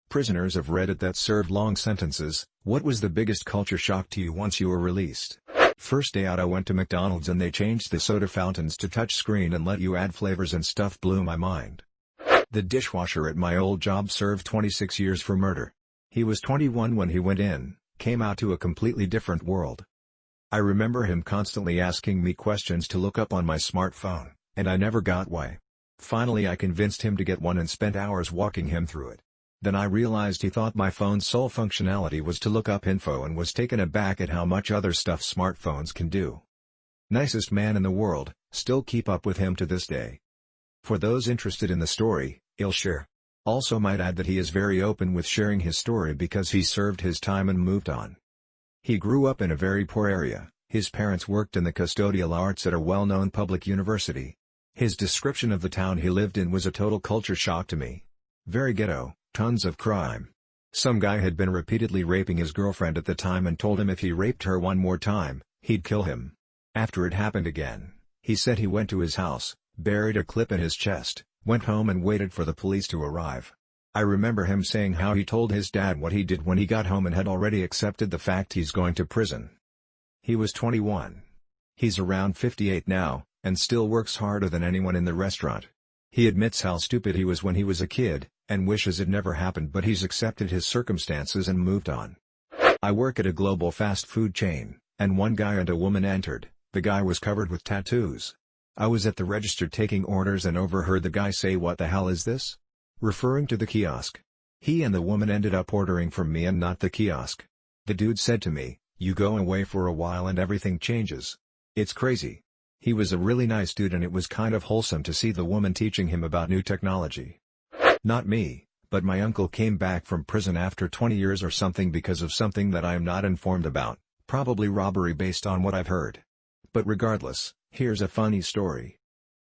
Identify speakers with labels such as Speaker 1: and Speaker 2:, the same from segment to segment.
Speaker 1: Prisoners of Reddit that served long sentences, what was the biggest culture shock to you once you were released? First day out I went to McDonald's and they changed the soda fountains to touch screen and let you add flavors and stuff. Blew my mind. The dishwasher at my old job served 26 years for murder. He was 21 when he went in, came out to a completely different world. I remember him constantly asking me questions to look up on my smartphone, and I never got why. Finally I convinced him to get one and spent hours walking him through it. Then I realized he thought my phone's sole functionality was to look up info and was taken aback at how much other stuff smartphones can do. Nicest man in the world, still keep up with him to this day. For those interested in the story, he'll share. Also might add that he is very open with sharing his story because he served his time and moved on. He grew up in a very poor area, his parents worked in the custodial arts at a well-known public university. His description of the town he lived in was a total culture shock to me. Very ghetto. Tons of crime. Some guy had been repeatedly raping his girlfriend at the time and told him if he raped her one more time, he'd kill him. After it happened again, he said he went to his house, buried a clip in his chest, went home and waited for the police to arrive. I remember him saying how he told his dad what he did when he got home and had already accepted the fact he's going to prison. He was 21. He's around 58 now, and still works harder than anyone in the restaurant. He admits how stupid he was when he was a kid, and wishes it never happened, but he's accepted his circumstances and moved on. I work at a global fast food chain, and one guy and a woman entered. The guy was covered with tattoos. I was at the register taking orders and overheard the guy say, "What the hell is this?" referring to the kiosk. He and the woman ended up ordering from me and not the kiosk. The dude said to me, "You go away for a while and everything changes. It's crazy." He was a really nice dude and it was kind of wholesome to see the woman teaching him about new technology. Not me, but my uncle came back from prison after 20 years or something because of something that I am not informed about, probably robbery based on what I've heard. But regardless, here's a funny story.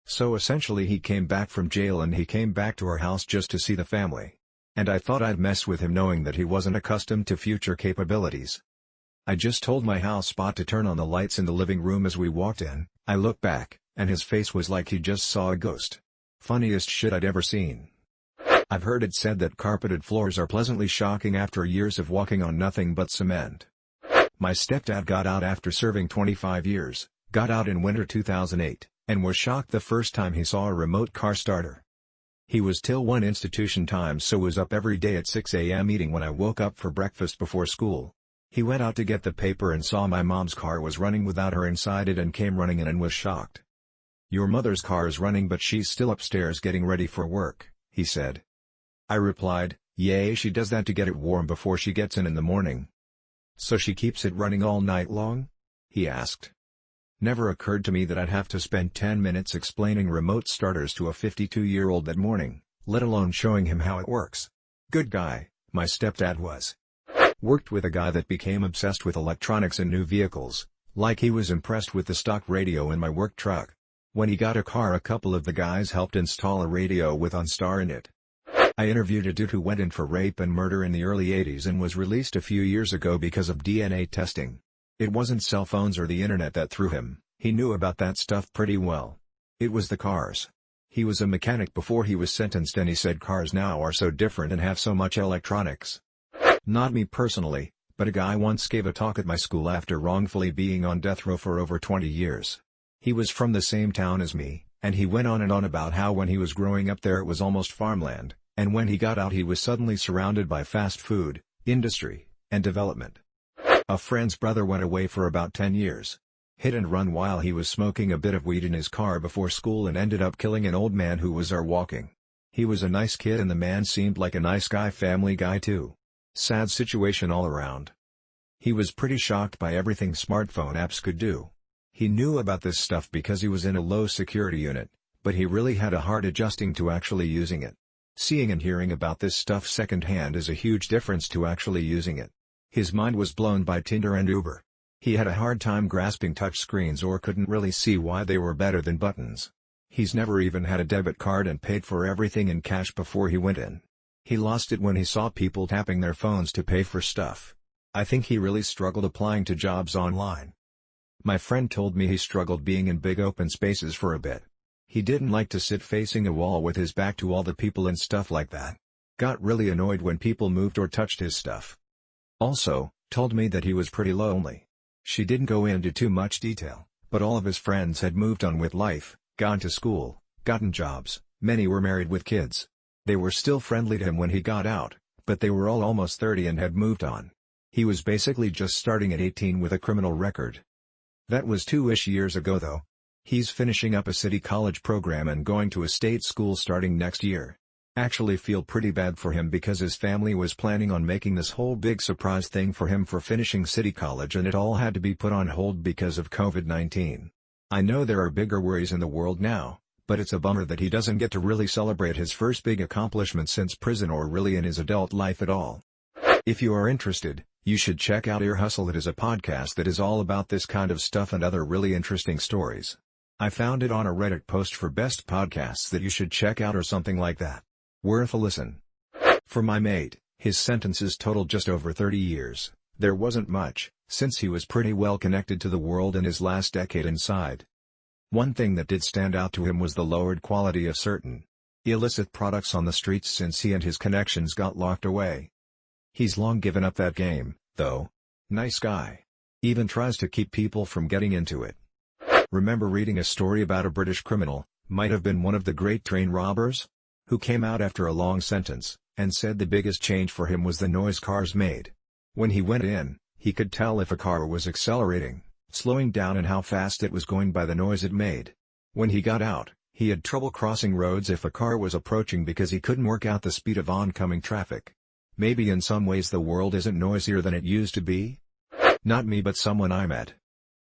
Speaker 1: So essentially he came back from jail and he came back to our house just to see the family. And I thought I'd mess with him knowing that he wasn't accustomed to future capabilities. I just told my house spot to turn on the lights in the living room as we walked in. I looked back, and his face was like he just saw a ghost. Funniest shit I'd ever seen. I've heard it said that carpeted floors are pleasantly shocking after years of walking on nothing but cement. My stepdad got out after serving 25 years, got out in winter 2008, and was shocked the first time he saw a remote car starter. He was till 1 institution time, so was up every day at 6 a.m. eating when I woke up for breakfast before school. He went out to get the paper and saw my mom's car was running without her inside it and came running in and was shocked. "Your mother's car is running but she's still upstairs getting ready for work," he said. I replied, "Yay, she does that to get it warm before she gets in the morning." "So she keeps it running all night long?" he asked. Never occurred to me that I'd have to spend 10 minutes explaining remote starters to a 52-year-old that morning, let alone showing him how it works. Good guy, my stepdad was. Worked with a guy that became obsessed with electronics and new vehicles, like he was impressed with the stock radio in my work truck. When he got a car, a couple of the guys helped install a radio with OnStar in it. I interviewed a dude who went in for rape and murder in the early 80s and was released a few years ago because of DNA testing. It wasn't cell phones or the internet that threw him, he knew about that stuff pretty well. It was the cars. He was a mechanic before he was sentenced and he said cars now are so different and have so much electronics. Not me personally, but a guy once gave a talk at my school after wrongfully being on death row for over 20 years. He was from the same town as me, and he went on and on about how when he was growing up there it was almost farmland. And when he got out he was suddenly surrounded by fast food, industry, and development. A friend's brother went away for about 10 years. Hit and run while he was smoking a bit of weed in his car before school and ended up killing an old man who was there walking. He was a nice kid and the man seemed like a nice guy, family guy too. Sad situation all around. He was pretty shocked by everything smartphone apps could do. He knew about this stuff because he was in a low security unit, but he really had a hard adjusting to actually using it. Seeing and hearing about this stuff secondhand is a huge difference to actually using it. His mind was blown by Tinder and Uber. He had a hard time grasping touchscreens or couldn't really see why they were better than buttons. He's never even had a debit card and paid for everything in cash before he went in. He lost it when he saw people tapping their phones to pay for stuff. I think he really struggled applying to jobs online. My friend told me he struggled being in big open spaces for a bit. He didn't like to sit facing a wall with his back to all the people and stuff like that. Got really annoyed when people moved or touched his stuff. Also, told me that he was pretty lonely. She didn't go into too much detail, but all of his friends had moved on with life, gone to school, gotten jobs, many were married with kids. They were still friendly to him when he got out, but they were all almost 30 and had moved on. He was basically just starting at 18 with a criminal record. That was 2-ish years ago though. He's finishing up a city college program and going to a state school starting next year. Actually feel pretty bad for him because his family was planning on making this whole big surprise thing for him for finishing city college and it all had to be put on hold because of COVID-19. I know there are bigger worries in the world now, but it's a bummer that he doesn't get to really celebrate his first big accomplishment since prison or really in his adult life at all. If you are interested, you should check out Ear Hustle. It is a podcast that is all about this kind of stuff and other really interesting stories. I found it on a Reddit post for best podcasts that you should check out or something like that. Worth a listen. For my mate, his sentences totaled just over 30 years. There wasn't much, since he was pretty well connected to the world in his last decade inside. One thing that did stand out to him was the lowered quality of certain illicit products on the streets since he and his connections got locked away. He's long given up that game, though. Nice guy. Even tries to keep people from getting into it. Remember reading a story about a British criminal, might have been one of the great train robbers, who came out after a long sentence, and said the biggest change for him was the noise cars made. When he went in, he could tell if a car was accelerating, slowing down and how fast it was going by the noise it made. When he got out, he had trouble crossing roads if a car was approaching because he couldn't work out the speed of oncoming traffic. Maybe in some ways the world isn't noisier than it used to be? Not me but someone I met.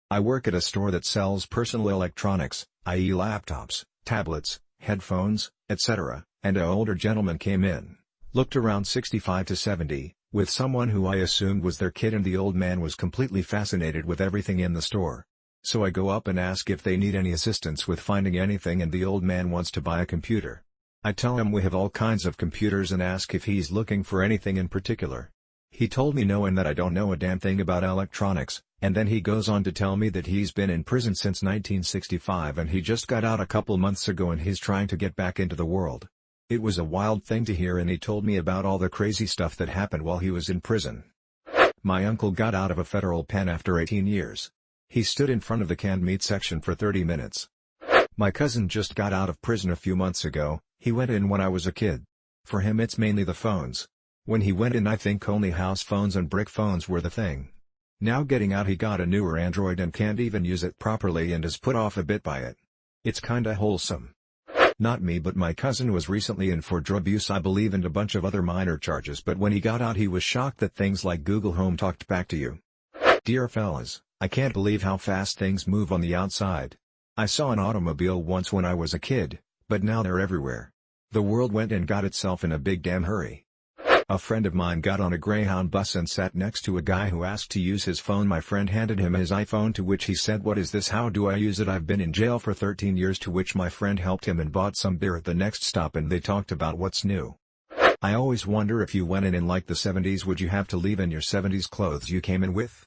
Speaker 1: I work at a store that sells personal electronics, i.e. laptops, tablets, headphones, etc., and an older gentleman came in, looked around 65 to 70, with someone who I assumed was their kid, and the old man was completely fascinated with everything in the store. So I go up and ask if they need any assistance with finding anything, and the old man wants to buy a computer. I tell him we have all kinds of computers and ask if he's looking for anything in particular. He told me no and that I don't know a damn thing about electronics, and then he goes on to tell me that he's been in prison since 1965 and he just got out a couple months ago and he's trying to get back into the world. It was a wild thing to hear, and he told me about all the crazy stuff that happened while he was in prison. My uncle got out of a federal pen after 18 years. He stood in front of the canned meat section for 30 minutes. My cousin just got out of prison a few months ago. He went in when I was a kid. For him it's mainly the phones. When he went in I think only house phones and brick phones were the thing. Now getting out he got a newer Android and can't even use it properly and is put off a bit by it. It's kinda wholesome. Not me but my cousin was recently in for drug abuse I believe and a bunch of other minor charges, but when he got out he was shocked that things like Google Home talked back to you. Dear fellas, I can't believe how fast things move on the outside. I saw an automobile once when I was a kid, but now they're everywhere. The world went and got itself in a big damn hurry. A friend of mine got on a Greyhound bus and sat next to a guy who asked to use his phone. My friend handed him his iPhone, to which he said, "What is this? How do I use it? I've been in jail for 13 years, to which my friend helped him and bought some beer at the next stop and they talked about what's new. I always wonder if you went in like the 70s, would you have to leave in your 70s clothes you came in with?